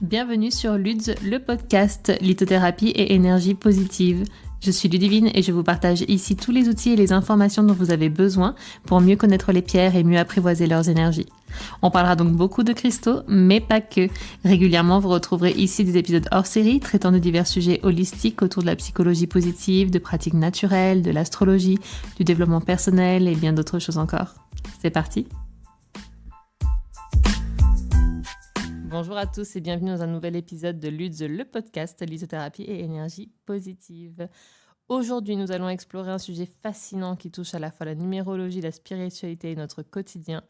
Bienvenue sur Luds, le podcast lithothérapie et énergie positive. Je suis Ludivine et je vous partage ici tous les outils et les informations dont vous avez besoin pour mieux connaître les pierres et mieux apprivoiser leurs énergies. On parlera donc beaucoup de cristaux, mais pas que. Régulièrement, vous retrouverez ici des épisodes hors série traitant de divers sujets holistiques autour de la psychologie positive, de pratiques naturelles, de l'astrologie, du développement personnel et bien d'autres choses encore. C'est parti! Bonjour à tous et bienvenue dans un nouvel épisode de Luds, le podcast lithothérapie et énergie positive. Aujourd'hui, nous allons explorer un sujet fascinant qui touche à la fois la numérologie, la spiritualité et notre quotidien,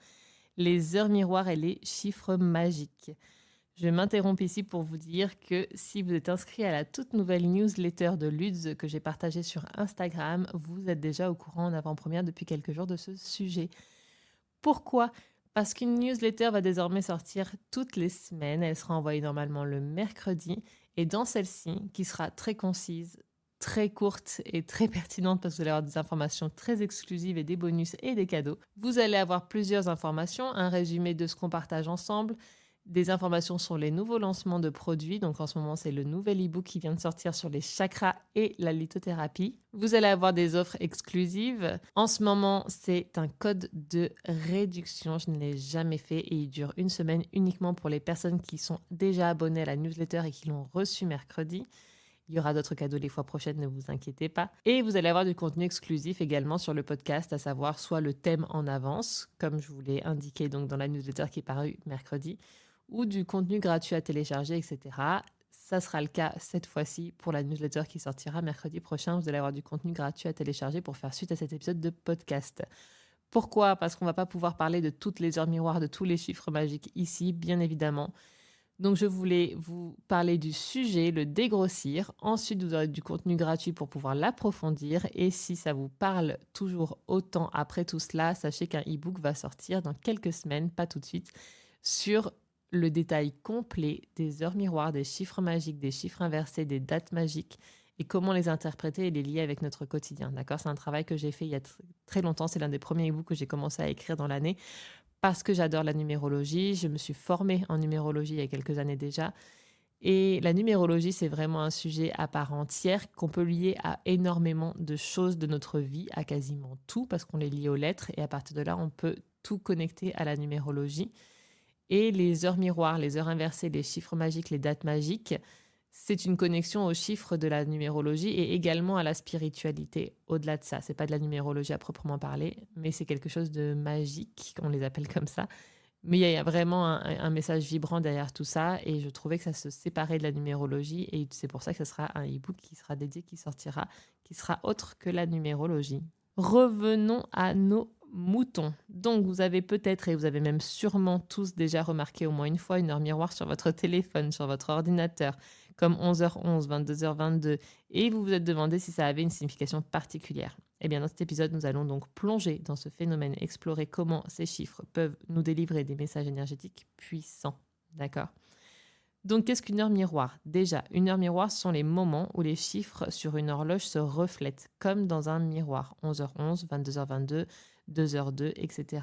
les heures miroirs et les chiffres magiques. Je m'interromps ici pour vous dire que si vous êtes inscrit à la toute nouvelle newsletter de Luds que j'ai partagée sur Instagram, vous êtes déjà au courant en avant-première depuis quelques jours de ce sujet. Pourquoi ? Parce qu'une newsletter va désormais sortir toutes les semaines. Elle sera envoyée normalement le mercredi. Et dans celle-ci, qui sera très concise, très courte et très pertinente parce que vous allez avoir des informations très exclusives et des bonus et des cadeaux, vous allez avoir plusieurs informations, un résumé de ce qu'on partage ensemble, des informations sur les nouveaux lancements de produits. Donc en ce moment, c'est le nouvel e-book qui vient de sortir sur les chakras et la lithothérapie. Vous allez avoir des offres exclusives. En ce moment, c'est un code de réduction. Je ne l'ai jamais fait et il dure une semaine uniquement pour les personnes qui sont déjà abonnées à la newsletter et qui l'ont reçu mercredi. Il y aura d'autres cadeaux les fois prochaines, ne vous inquiétez pas. Et vous allez avoir du contenu exclusif également sur le podcast, à savoir soit le thème en avance, comme je vous l'ai indiqué donc dans la newsletter qui est parue mercredi, ou du contenu gratuit à télécharger, etc. Ça sera le cas cette fois-ci pour la newsletter qui sortira mercredi prochain. Vous allez avoir du contenu gratuit à télécharger pour faire suite à cet épisode de podcast. Pourquoi ? Parce qu'on ne va pas pouvoir parler de toutes les heures miroirs, de tous les chiffres magiques ici, bien évidemment. Donc je voulais vous parler du sujet, le dégrossir. Ensuite, vous aurez du contenu gratuit pour pouvoir l'approfondir. Et si ça vous parle toujours autant après tout cela, sachez qu'un e-book va sortir dans quelques semaines, pas tout de suite, sur le détail complet des heures miroirs, des chiffres magiques, des chiffres inversés, des dates magiques et comment les interpréter et les lier avec notre quotidien. D'accord ? C'est un travail que j'ai fait il y a très longtemps. C'est l'un des premiers e-books que j'ai commencé à écrire dans l'année parce que j'adore la numérologie. Je me suis formée en numérologie il y a quelques années déjà. Et la numérologie, c'est vraiment un sujet à part entière qu'on peut lier à énormément de choses de notre vie, à quasiment tout, parce qu'on les lie aux lettres. Et à partir de là, on peut tout connecter à la numérologie. Et les heures miroirs, les heures inversées, les chiffres magiques, les dates magiques, c'est une connexion aux chiffres de la numérologie et également à la spiritualité. Au-delà de ça, c'est pas de la numérologie à proprement parler, mais c'est quelque chose de magique, on les appelle comme ça. Mais il y a vraiment un message vibrant derrière tout ça et je trouvais que ça se séparait de la numérologie et c'est pour ça que ce sera un e-book qui sera dédié, qui sortira, qui sera autre que la numérologie. Revenons à nos moutons. Donc, vous avez peut-être et vous avez même sûrement tous déjà remarqué au moins une fois une heure miroir sur votre téléphone, sur votre ordinateur, comme 11h11, 22h22, et vous vous êtes demandé si ça avait une signification particulière. Eh bien, dans cet épisode, nous allons donc plonger dans ce phénomène, explorer comment ces chiffres peuvent nous délivrer des messages énergétiques puissants. D'accord ? Donc, qu'est-ce qu'une heure miroir ? Déjà, une heure miroir, ce sont les moments où les chiffres sur une horloge se reflètent, comme dans un miroir. 11h11, 22h22, 2h02, etc.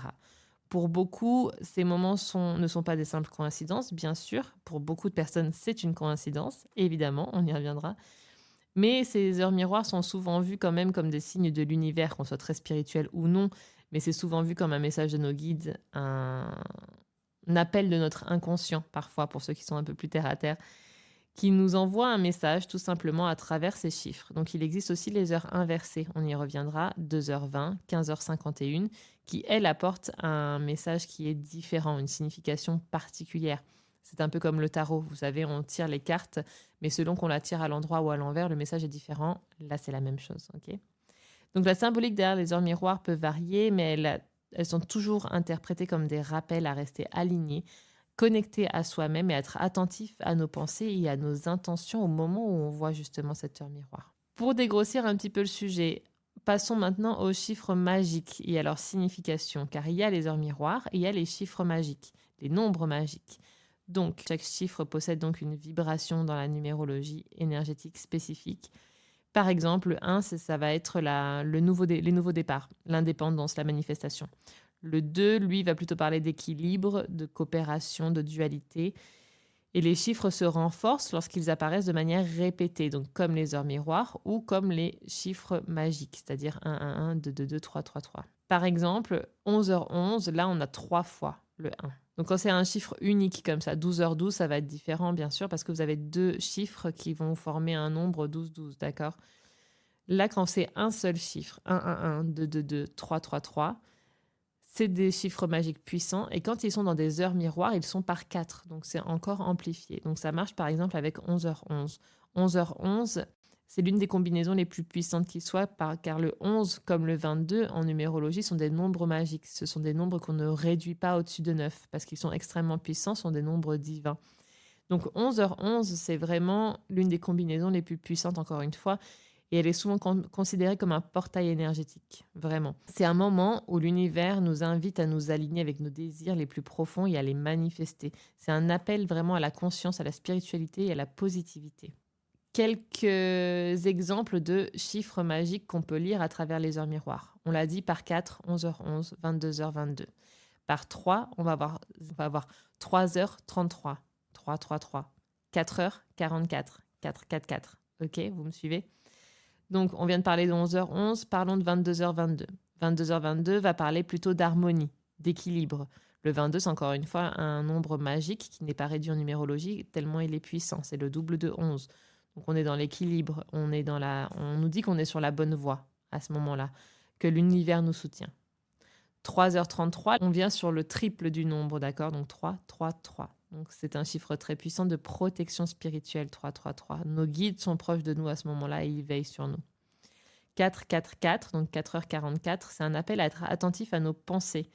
Pour beaucoup, ces moments ne sont pas des simples coïncidences, bien sûr. Pour beaucoup de personnes, c'est une coïncidence, évidemment, on y reviendra. Mais ces heures miroirs sont souvent vues quand même comme des signes de l'univers, qu'on soit très spirituel ou non, mais c'est souvent vu comme un message de nos guides, un appel de notre inconscient, parfois, pour ceux qui sont un peu plus terre à terre, qui nous envoie un message tout simplement à travers ces chiffres. Donc il existe aussi les heures inversées, on y reviendra, 2h20, 15h51, qui, elles, apportent un message qui est différent, une signification particulière. C'est un peu comme le tarot, vous savez, on tire les cartes, mais selon qu'on la tire à l'endroit ou à l'envers, le message est différent. Là, c'est la même chose. Okay ? Donc la symbolique derrière les heures miroirs peut varier, mais elles sont toujours interprétées comme des rappels à rester alignés, connectés à soi-même et à être attentifs à nos pensées et à nos intentions au moment où on voit justement cette heure miroir. Pour dégrossir un petit peu le sujet, passons maintenant aux chiffres magiques et à leur signification, car il y a les heures miroirs et il y a les chiffres magiques, les nombres magiques. Donc, chaque chiffre possède donc une vibration dans la numérologie énergétique spécifique. Par exemple, le 1, ça va être les nouveaux départs, l'indépendance, la manifestation. Le 2, lui, va plutôt parler d'équilibre, de coopération, de dualité. Et les chiffres se renforcent lorsqu'ils apparaissent de manière répétée, donc comme les heures miroirs ou comme les chiffres magiques, c'est-à-dire 1, 1, 1, 2, 2, 2, 3, 3, 3. Par exemple, 11h11, là, on a 3 fois le 1. Donc quand c'est un chiffre unique comme ça, 12h12, ça va être différent, bien sûr, parce que vous avez 2 chiffres qui vont former un nombre 12, 12, d'accord? Là, quand c'est un seul chiffre, 1, 1, 1, 2, 2, 2, 3, 3, 3, c'est des chiffres magiques puissants. Et quand ils sont dans des heures miroirs, ils sont par 4. Donc, c'est encore amplifié. Donc, ça marche par exemple avec 11h11. 11h11, c'est l'une des combinaisons les plus puissantes qui soit, car le 11 comme le 22 en numérologie sont des nombres magiques. Ce sont des nombres qu'on ne réduit pas au-dessus de 9 parce qu'ils sont extrêmement puissants, sont des nombres divins. Donc 11h11, c'est vraiment l'une des combinaisons les plus puissantes, encore une fois, et elle est souvent considérée comme un portail énergétique, vraiment. C'est un moment où l'univers nous invite à nous aligner avec nos désirs les plus profonds et à les manifester. C'est un appel vraiment à la conscience, à la spiritualité et à la positivité. Quelques exemples de chiffres magiques qu'on peut lire à travers les heures miroirs. On l'a dit par 4, 11h11, 22h22. Par 3, on va avoir 3h33, 3, 3, 3. 4h44, 4, 4, 4. Ok, vous me suivez? Donc, on vient de parler de 11h11, parlons de 22h22. 22h22 va parler plutôt d'harmonie, d'équilibre. Le 22, c'est encore une fois un nombre magique qui n'est pas réduit en numérologie tellement il est puissant. C'est le double de 11. Donc, on est dans l'équilibre, on nous dit qu'on est sur la bonne voie à ce moment-là, que l'univers nous soutient. 3h33, on vient sur le triple du nombre, d'accord? Donc 3, 3, 3. Donc c'est un chiffre très puissant de protection spirituelle, 3, 3, 3. Nos guides sont proches de nous à ce moment-là et ils veillent sur nous. 4, 4, 4, donc 4h44, c'est un appel à être attentif à nos pensées,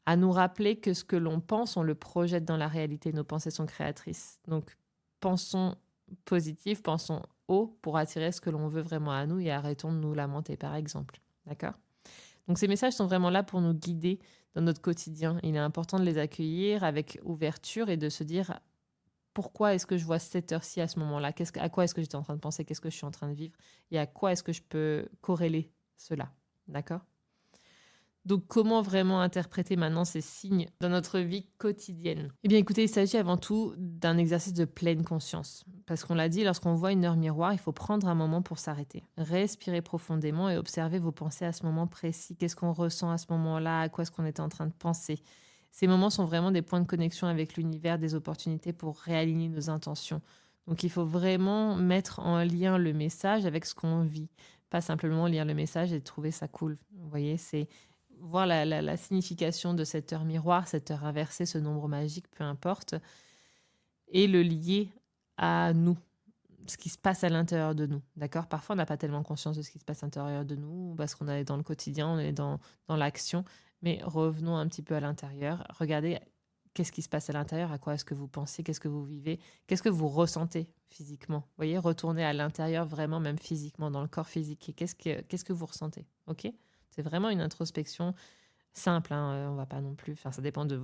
à nous rappeler que ce que l'on pense, on le projette dans la réalité. Nos pensées sont créatrices. Donc pensons positif, pensons haut pour attirer ce que l'on veut vraiment à nous et arrêtons de nous lamenter, par exemple. D'accord? Donc ces messages sont vraiment là pour nous guider dans notre quotidien. Il est important de les accueillir avec ouverture et de se dire pourquoi est-ce que je vois cette heure-ci à ce moment-là? À quoi est-ce que j'étais en train de penser? Qu'est-ce que je suis en train de vivre? Et à quoi est-ce que je peux corréler cela? D'accord? Donc, comment vraiment interpréter maintenant ces signes dans notre vie quotidienne? Eh bien, écoutez, il s'agit avant tout d'un exercice de pleine conscience. Parce qu'on l'a dit, lorsqu'on voit une heure miroir, il faut prendre un moment pour s'arrêter. Respirer profondément et observer vos pensées à ce moment précis. Qu'est-ce qu'on ressent à ce moment-là? À quoi est-ce qu'on était en train de penser? Ces moments sont vraiment des points de connexion avec l'univers, des opportunités pour réaligner nos intentions. Donc, il faut vraiment mettre en lien le message avec ce qu'on vit. Pas simplement lire le message et trouver ça cool. Vous voyez, c'est voir la signification de cette heure miroir, cette heure inversée, ce nombre magique, peu importe, et le lier à nous, ce qui se passe à l'intérieur de nous. D'accord? Parfois, on n'a pas tellement conscience de ce qui se passe à l'intérieur de nous parce qu'on est dans le quotidien, on est dans l'action. Mais revenons un petit peu à l'intérieur. Regardez qu'est-ce qui se passe à l'intérieur, à quoi est-ce que vous pensez, qu'est-ce que vous vivez, qu'est-ce que vous ressentez physiquement. Vous voyez, retournez à l'intérieur, vraiment, même physiquement, dans le corps physique. Et qu'est-ce que vous ressentez? Ok? C'est vraiment une introspection simple, hein, on va pas non plus faire, ça dépend de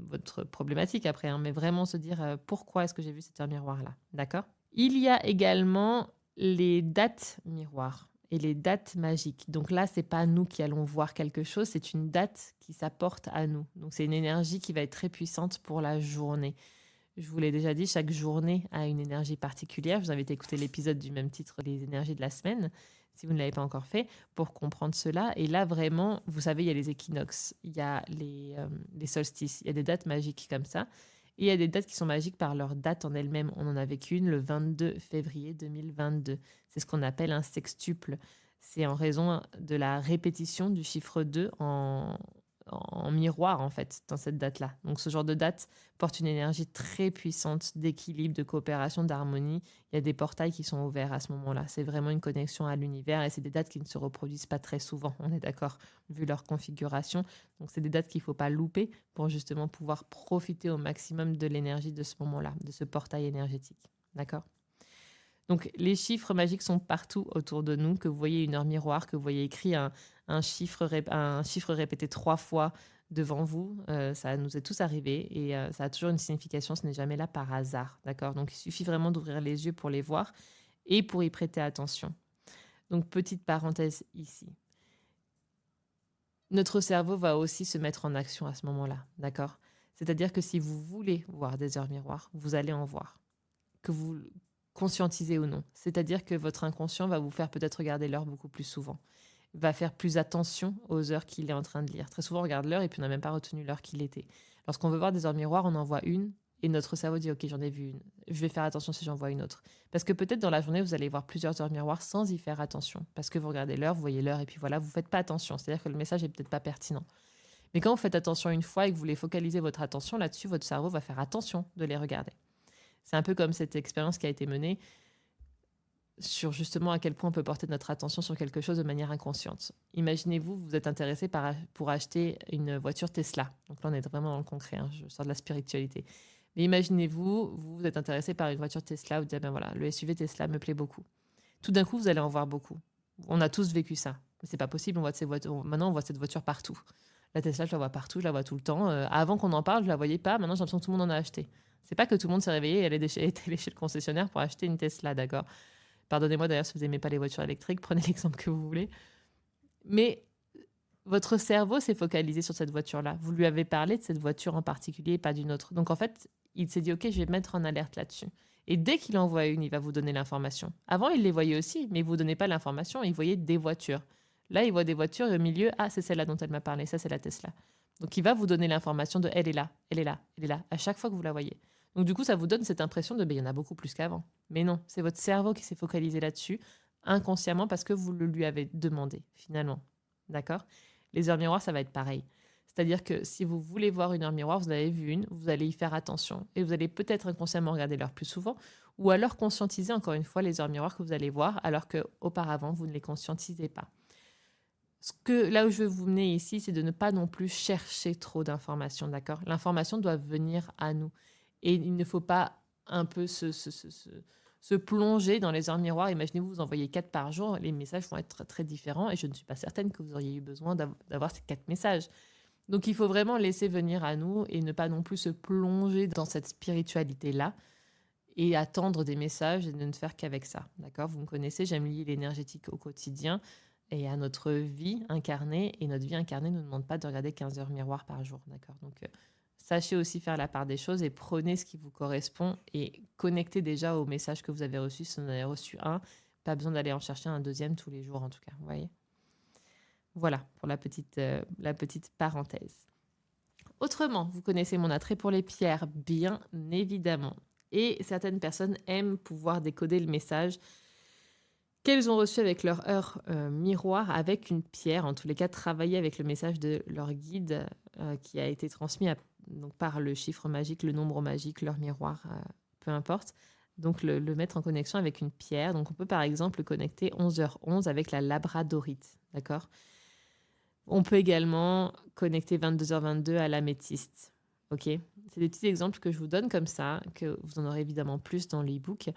votre problématique après, hein, mais vraiment se dire pourquoi est-ce que j'ai vu cette heure miroir-là, d'accord? Il y a également les dates miroirs et les dates magiques. Donc là, c'est pas nous qui allons voir quelque chose, c'est une date qui s'apporte à nous. Donc c'est une énergie qui va être très puissante pour la journée. Je vous l'ai déjà dit, chaque journée a une énergie particulière. Je vous invite à écouter l'épisode du même titre, les énergies de la semaine, si vous ne l'avez pas encore fait, pour comprendre cela. Et là, vraiment, vous savez, il y a les équinoxes, il y a les solstices, il y a des dates magiques comme ça. Et il y a des dates qui sont magiques par leur date en elles-mêmes. On en avait qu'une le 22 février 2022. C'est ce qu'on appelle un sextuple. C'est en raison de la répétition du chiffre 2 en miroir, en fait, dans cette date-là. Donc, ce genre de date porte une énergie très puissante d'équilibre, de coopération, d'harmonie. Il y a des portails qui sont ouverts à ce moment-là. C'est vraiment une connexion à l'univers et c'est des dates qui ne se reproduisent pas très souvent, on est d'accord, vu leur configuration. Donc, c'est des dates qu'il ne faut pas louper pour justement pouvoir profiter au maximum de l'énergie de ce moment-là, de ce portail énergétique. D'accord? Donc, les chiffres magiques sont partout autour de nous, que vous voyez une heure miroir, que vous voyez écrit un chiffre répété 3 fois devant vous. Ça nous est tous arrivé et ça a toujours une signification, ce n'est jamais là par hasard. D'accord? Donc, il suffit vraiment d'ouvrir les yeux pour les voir et pour y prêter attention. Donc, petite parenthèse ici. Notre cerveau va aussi se mettre en action à ce moment-là. D'accord? C'est-à-dire que si vous voulez voir des heures miroirs, vous allez en voir, que vous conscientisez ou non. C'est-à-dire que votre inconscient va vous faire peut-être regarder l'heure beaucoup plus souvent, va faire plus attention aux heures qu'il est en train de lire. Très souvent, on regarde l'heure et puis on n'a même pas retenu l'heure qu'il était. Lorsqu'on veut voir des heures miroirs, on en voit une et notre cerveau dit « Ok, j'en ai vu une. Je vais faire attention si j'en vois une autre. » Parce que peut-être dans la journée, vous allez voir plusieurs heures miroirs sans y faire attention. Parce que vous regardez l'heure, vous voyez l'heure et puis voilà, vous ne faites pas attention. C'est-à-dire que le message n'est peut-être pas pertinent. Mais quand vous faites attention une fois et que vous voulez focaliser votre attention là-dessus, votre cerveau va faire attention de les regarder. C'est un peu comme cette expérience qui a été menée sur justement à quel point on peut porter notre attention sur quelque chose de manière inconsciente. Imaginez-vous, vous êtes intéressé pour acheter une voiture Tesla. Donc là, on est vraiment dans le concret, hein, je sors de la spiritualité. Mais imaginez-vous, vous êtes intéressé par une voiture Tesla, vous dites, ben voilà, le SUV Tesla me plaît beaucoup. Tout d'un coup, vous allez en voir beaucoup. On a tous vécu ça. Mais c'est pas possible, maintenant on voit cette voiture partout. La Tesla, je la vois partout, je la vois tout le temps. Avant qu'on en parle, je la voyais pas. Maintenant, j'ai l'impression que tout le monde en a acheté. C'est pas que tout le monde s'est réveillé et allait aller chez le concessionnaire pour acheter une Tesla, d'accord? Pardonnez-moi d'ailleurs si vous n'aimez pas les voitures électriques, prenez l'exemple que vous voulez. Mais votre cerveau s'est focalisé sur cette voiture-là. Vous lui avez parlé de cette voiture en particulier, pas d'une autre. Donc en fait, il s'est dit, OK, je vais mettre en alerte là-dessus. Et dès qu'il en voit une, il va vous donner l'information. Avant, il les voyait aussi, mais il ne vous donnait pas l'information, il voyait des voitures. Là, il voit des voitures et au milieu, ah, c'est celle-là dont elle m'a parlé, ça c'est la Tesla. Donc il va vous donner l'information de elle est là, elle est là, elle est là, à chaque fois que vous la voyez. Donc du coup, ça vous donne cette impression de, il y en a beaucoup plus qu'avant. Mais non, c'est votre cerveau qui s'est focalisé là-dessus, inconsciemment, parce que vous le lui avez demandé, finalement. D'accord? Les heures miroirs, ça va être pareil. C'est-à-dire que si vous voulez voir une heure miroir, vous en avez vu une, vous allez y faire attention. Et vous allez peut-être inconsciemment regarder l'heure plus souvent, ou alors conscientiser encore une fois les heures miroirs que vous allez voir, alors qu'auparavant, vous ne les conscientisez pas. Là où je veux vous mener ici, c'est de ne pas non plus chercher trop d'informations, d'accord? L'information doit venir à nous. Et il ne faut pas un peu se plonger dans les heures miroirs. Imaginez-vous, vous envoyez 4 par jour, les messages vont être très différents et je ne suis pas certaine que vous auriez eu besoin d'avoir ces 4 messages. Donc il faut vraiment laisser venir à nous et ne pas non plus se plonger dans cette spiritualité-là et attendre des messages et de ne faire qu'avec ça. D'accord? Vous me connaissez, j'aime lier l'énergétique au quotidien et à notre vie incarnée. Et notre vie incarnée ne nous demande pas de regarder 15 heures miroirs par jour. D'accord? Donc sachez aussi faire la part des choses et prenez ce qui vous correspond et connectez déjà au message que vous avez reçu. Si vous en avez reçu un, pas besoin d'aller en chercher un deuxième tous les jours en tout cas. Vous voyez? Voilà pour la petite parenthèse. Autrement, vous connaissez mon attrait pour les pierres, bien évidemment. Et certaines personnes aiment pouvoir décoder le message qu'elles ont reçu avec leur heure miroir avec une pierre. En tous les cas, travailler avec le message de leur guide qui a été transmis donc par le chiffre magique, le nombre magique, l'heure miroir, peu importe. Donc, le mettre en connexion avec une pierre. Donc, on peut par exemple le connecter 11h11 avec la labradorite. D'accord? On peut également connecter 22h22 à l'améthyste. Ok? C'est des petits exemples que je vous donne comme ça, que vous en aurez évidemment plus dans l'e-book,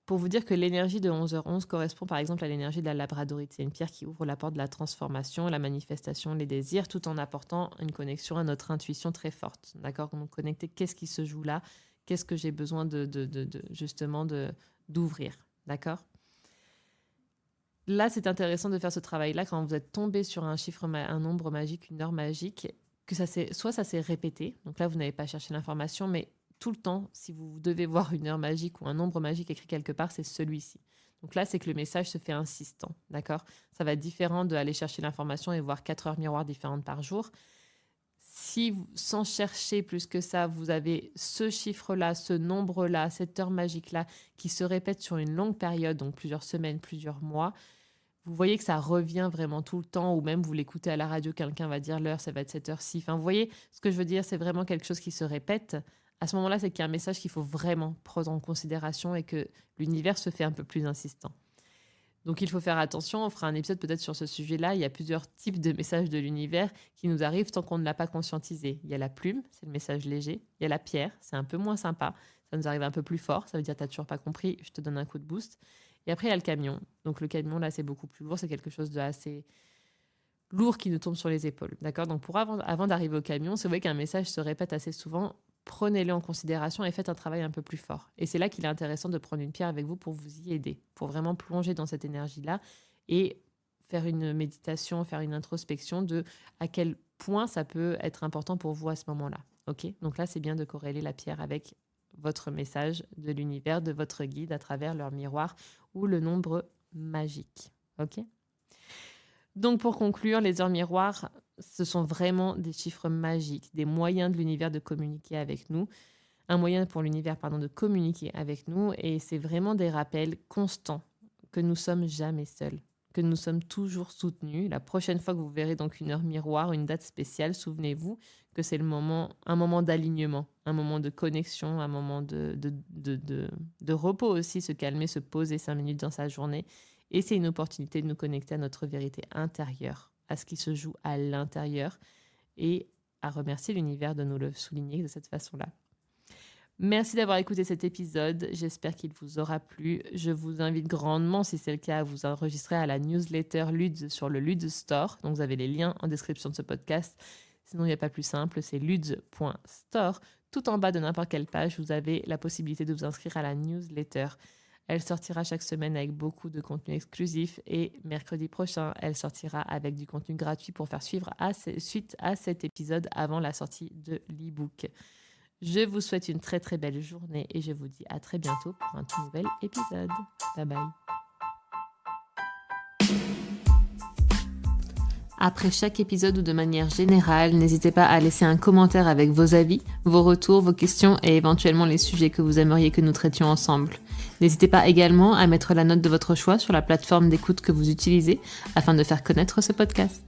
pour vous dire que l'énergie de 11h11 correspond par exemple à l'énergie de la labradorite. C'est une pierre qui ouvre la porte de la transformation, la manifestation, les désirs, tout en apportant une connexion à notre intuition très forte. D'accord? Donc connecter, qu'est-ce qui se joue là? Qu'est-ce que j'ai besoin justement d'ouvrir? D'accord? Là, c'est intéressant de faire ce travail-là quand vous êtes tombé sur un chiffre, un nombre magique, une heure magique, que soit ça s'est répété. Donc là, vous n'avez pas cherché l'information, mais tout le temps, si vous devez voir une heure magique ou un nombre magique écrit quelque part, c'est celui-ci. Donc là, c'est que le message se fait insistant, d'accord? Ça va être différent d'aller chercher l'information et voir 4 heures miroirs différentes par jour. Si, sans chercher plus que ça, vous avez ce chiffre-là, ce nombre-là, cette heure magique-là, qui se répète sur une longue période, donc plusieurs semaines, plusieurs mois, vous voyez que ça revient vraiment tout le temps, ou même vous l'écoutez à la radio, quelqu'un va dire l'heure, ça va être cette heure-ci. Enfin, vous voyez, ce que je veux dire, c'est vraiment quelque chose qui se répète. À ce moment-là, c'est qu'il y a un message qu'il faut vraiment prendre en considération et que l'univers se fait un peu plus insistant. Donc, il faut faire attention. On fera un épisode peut-être sur ce sujet-là. Il y a plusieurs types de messages de l'univers qui nous arrivent tant qu'on ne l'a pas conscientisé. Il y a la plume, c'est le message léger. Il y a la pierre, c'est un peu moins sympa. Ça nous arrive un peu plus fort. Ça veut dire, tu n'as toujours pas compris, je te donne un coup de boost. Et après, il y a le camion. Donc, le camion, là, c'est beaucoup plus lourd. C'est quelque chose de assez lourd qui nous tombe sur les épaules. D'accord? Donc, avant d'arriver au camion, si vous voyez qu'un message se répète assez souvent, prenez-le en considération et faites un travail un peu plus fort. Et c'est là qu'il est intéressant de prendre une pierre avec vous pour vous y aider, pour vraiment plonger dans cette énergie-là et faire une méditation, faire une introspection de à quel point ça peut être important pour vous à ce moment-là. Ok, donc là, c'est bien de corréler la pierre avec votre message de l'univers, de votre guide à travers leur miroir ou le nombre magique. Ok. Donc pour conclure, les heures miroirs, ce sont vraiment des chiffres magiques, des moyens de l'univers de communiquer avec nous, un moyen pour l'univers de communiquer avec nous, et c'est vraiment des rappels constants que nous sommes jamais seuls, que nous sommes toujours soutenus. La prochaine fois que vous verrez donc une heure miroir, une date spéciale, souvenez-vous que c'est un moment d'alignement, un moment de connexion, un moment de repos aussi, se calmer, se poser 5 minutes dans sa journée. Et c'est une opportunité de nous connecter à notre vérité intérieure, à ce qui se joue à l'intérieur, et à remercier l'univers de nous le souligner de cette façon-là. Merci d'avoir écouté cet épisode. J'espère qu'il vous aura plu. Je vous invite grandement, si c'est le cas, à vous enregistrer à la newsletter Luds sur le Luds Store. Donc, vous avez les liens en description de ce podcast. Sinon, il n'y a pas plus simple, c'est luds.store. Tout en bas de n'importe quelle page, vous avez la possibilité de vous inscrire à la newsletter. Elle sortira chaque semaine avec beaucoup de contenu exclusif, et mercredi prochain, elle sortira avec du contenu gratuit pour faire suite à cet épisode avant la sortie de l'e-book. Je vous souhaite une très très belle journée et je vous dis à très bientôt pour un tout nouvel épisode. Bye bye. Après chaque épisode ou de manière générale, n'hésitez pas à laisser un commentaire avec vos avis, vos retours, vos questions et éventuellement les sujets que vous aimeriez que nous traitions ensemble. N'hésitez pas également à mettre la note de votre choix sur la plateforme d'écoute que vous utilisez afin de faire connaître ce podcast.